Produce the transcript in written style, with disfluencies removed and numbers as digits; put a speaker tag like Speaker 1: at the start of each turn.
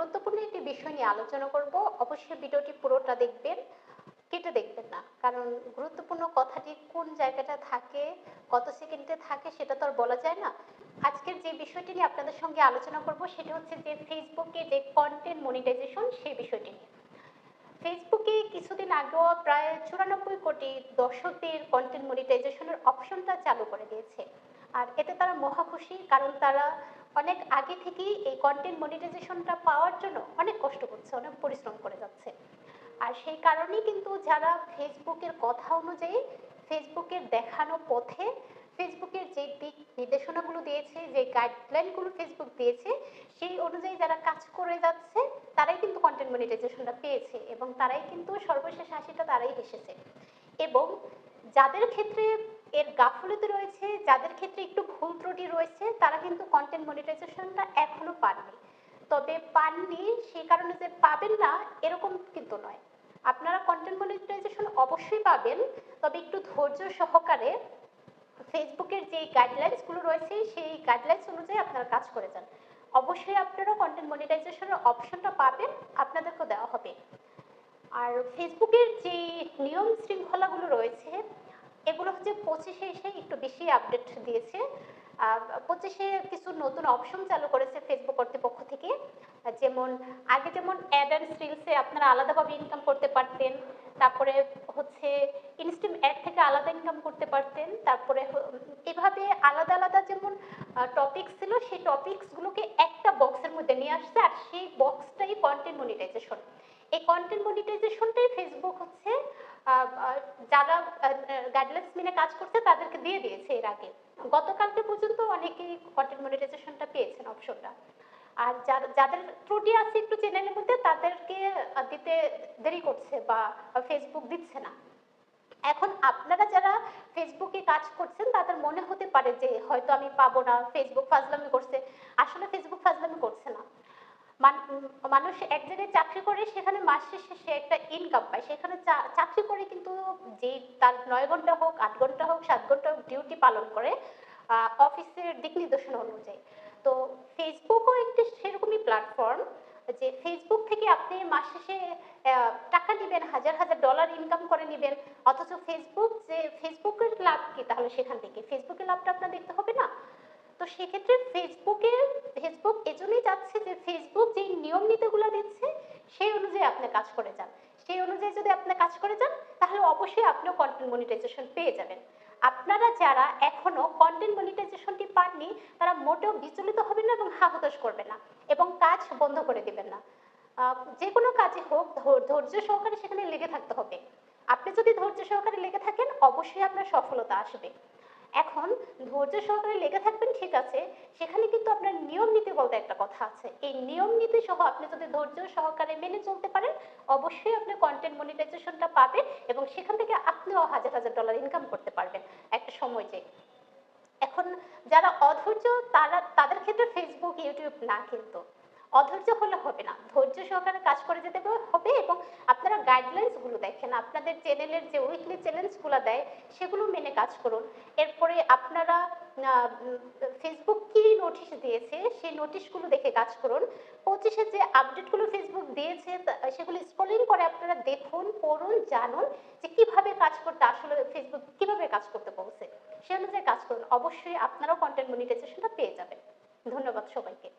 Speaker 1: গুরুত্বপূর্ণ একটি বিষয় নিয়ে আলোচনা করব। অবশ্যই ভিডিওটি পুরোটা দেখবেন, কেটে দেখবেন না। কারণ গুরুত্বপূর্ণ কথাটি কোন জায়গাটা থাকে, কত সেকেন্ডে থাকে সেটা তো আর বলা যায় না। আজকের যে বিষয়টি নিয়ে আপনাদের সঙ্গে আলোচনা করব সেটা হচ্ছে যে ফেসবুকে যে কন্টেন্ট মনিটাইজেশন সেই বিষয়টি নিয়ে। ফেসবুকে কিছুদিন আগেও প্রায় 94 কোটি দর্শকদের কন্টেন্ট মনিটাইজেশনের অপশনটা চালু করে দিয়েছে। আর এতে তারা মহা খুশি, কারণ তারা অনেক আগে থেকেই এই কন্টেন্ট মনিটাইজেশনটা পাওয়ার জন্য অনেক কষ্ট করছে, অনেক পরিশ্রম করে যাচ্ছে। আর সেই কারণেই কিন্তু যারা ফেসবুকের কথা অনুযায়ী ফেসবুকের দেখানো পথে ফেসবুকের যে দিক নির্দেশনাগুলো দিয়েছে, যে গাইডলাইনগুলো ফেসবুক দিয়েছে সেই অনুযায়ী যারা কাজ করে যাচ্ছে তারাই কিন্তু কন্টেন্ট মনিটাইজেশনটা পেয়েছে, এবং তারাই কিন্তু সর্বশেষ হাসিটা তারাই হেসেছে। এবং যাদের ক্ষেত্রে এর গাফলতি রয়েছে, যাদের ক্ষেত্রে একটু ভুল ত্রুটি রয়েছে, তারা কিন্তু কন্টেন্ট মনিটাইজেশনটা এখনো পাননি। তবে পাননি সেই কারণে যে পাবেন না এরকম কিন্তু নয়। আপনারা কন্টেন্ট মনিটাইজেশন অবশ্যই পাবেন, তবে একটু ধৈর্য সহকারে ফেসবুকের যে গাইডলাইন্সগুলো রয়েছে সেই গাইডলাইন্স অনুযায়ী আপনারা কাজ করে যান। অবশ্যই আপনারা কন্টেন্ট মনিটাইজেশনের অপশনটা পাবেন, আপনাদেরকেও দেওয়া হবে। আর ফেসবুকের যে নিয়ম শৃঙ্খলাগুলো রয়েছে এগুলো হচ্ছে 25-এ এসে একটু বেশি আপডেট দিয়েছে। 25-এ কিছু নতুন অপশন চালু করেছে ফেসবুক কর্তৃপক্ষ থেকে। যেমন আগে যেমন অ্যাড অ্যান্ড রিলসে আপনারা আলাদাভাবে ইনকাম করতে পারতেন, তারপরে হচ্ছে ইনস্ট্রিম অ্যাড থেকে আলাদা ইনকাম করতে পারতেন, তারপরে এভাবে আলাদা আলাদা যেমন টপিকস ছিল সেই টপিকসগুলোকে একটা বক্সের মধ্যে নিয়ে আসছে, আর সেই বক্সটাই কন্টেন্ট মনিটাইজেশন। এই কন্টেন্ট মনিটাইজেশনটাই ফেসবুক হচ্ছে যারা গাইডলাইন্স মেনে কাজ করছে তাদেরকে দিয়ে দিয়েছে এর আগে। গতকালকে পর্যন্ত অনেকেই কন্টেন্ট মনিটাইজেশনটা পেয়েছেন অপশনটা। আর যাদের ত্রুটি আছে একটু চ্যানেলের মধ্যে তাদেরকে দিতে দেরি করছে বা ফেসবুক দিচ্ছে না। এখন আপনারা যারা ফেসবুকে কাজ করছেন তাদের মনে হতে পারে যে হয়তো আমি পাবো না, ফেসবুক ফাজলামি করছে। আসলে ফেসবুক ফাজলামি করছে না। মানুষ এক জায়গায় চাকরি করে, সেখানে মাস শেষে সে একটা ইনকাম পায়, সেখানে চাকরি করে কিন্তু যে তার 9 ঘন্টা হোক, 8 ঘন্টা হোক, 7 ঘন্টা হোক ডিউটি পালন করে অফিসের দিক নির্দেশনা অনুযায়ী। তো ফেসবুকও একটি সেরকমই প্ল্যাটফর্ম, যে ফেসবুক থেকে আপনি মাস শেষে টাকা নেবেন, হাজার হাজার ডলার ইনকাম করে নেবেন, অথচ ফেসবুকের লাভ কি তাহলে? সেখান থেকে ফেসবুকের লাভটা আপনার দেখতে হবে না? তো সেক্ষেত্রে ফেসবুক এজন্যই চাচ্ছে যে ফেসবুক যে নিয়ম নীতিগুলো দিচ্ছে সেই অনুযায়ী আপনি কাজ করে যান। সেই অনুযায়ী যদি আপনি কাজ করে যান তাহলে অবশ্যই আপনিও কন্টেন্ট মনিটাইজেশন পেয়ে যাবেন। আপনারা যারা এখনো কন্টেন্ট মনিটাইজেশনটি পাননি তারা মোটেও বিচলিত হবেন না এবং হা হতাশ করবেন না, এবং কাজ বন্ধ করে দিবেন না। যে কোনো কাজে হোক ধৈর্য সহকারে সেখানে লেগে থাকতে হবে। আপনি যদি ধৈর্য সহকারে লেগে থাকেন অবশ্যই আপনার সফলতা আসবে। এখন ধৈর্য সহকারে লেগে থাকবেন ঠিক আছে, সেখানে কিন্তু আপনার নিয়ম নীতি বলতে একটা কথা আছে। এই নিয়ম নীতি সহ আপনি যদি ধৈর্য সহকারে মেনে চলতে পারেন অবশ্যই আপনি কন্টেন্ট মনিটাইজেশনটা পাবেন, এবং সেখান থেকে আপনিও হাজার হাজার ডলার ইনকাম করতে পারবেন একটা সময় যে। এখন যারা অধৈর্য তাদের ক্ষেত্রে ফেসবুক ইউটিউব না, কিন্তু অধৈর্য হলে হবে না, ধৈর্য সহকারে কাজ করে যেতে হবে। এবং আপনারা গাইডলাইন্স গুলো দেখেন, আপনাদের চ্যানেলের যে উইকলি চ্যালেঞ্জ গুলো দেয় সেগুলো মেনে কাজ করুন। এরপরে আপনারা ফেসবুক কি নোটিশ দিয়েছে সেই নোটিশগুলো দেখে কাজ করুন। 25-এ যে আপডেটগুলো ফেসবুক দিয়েছে সেগুলো স্ক্রলিং করে আপনারা দেখুন, পড়ুন, জানুন যে কিভাবে কাজ করতে, আসলে ফেসবুক কিভাবে কাজ করতে বলছে, সে অনুযায়ী কাজ করুন। অবশ্যই আপনারাও কন্টেন্ট মনিটাইজেশনটা পেয়ে যাবেন। ধন্যবাদ সবাইকে।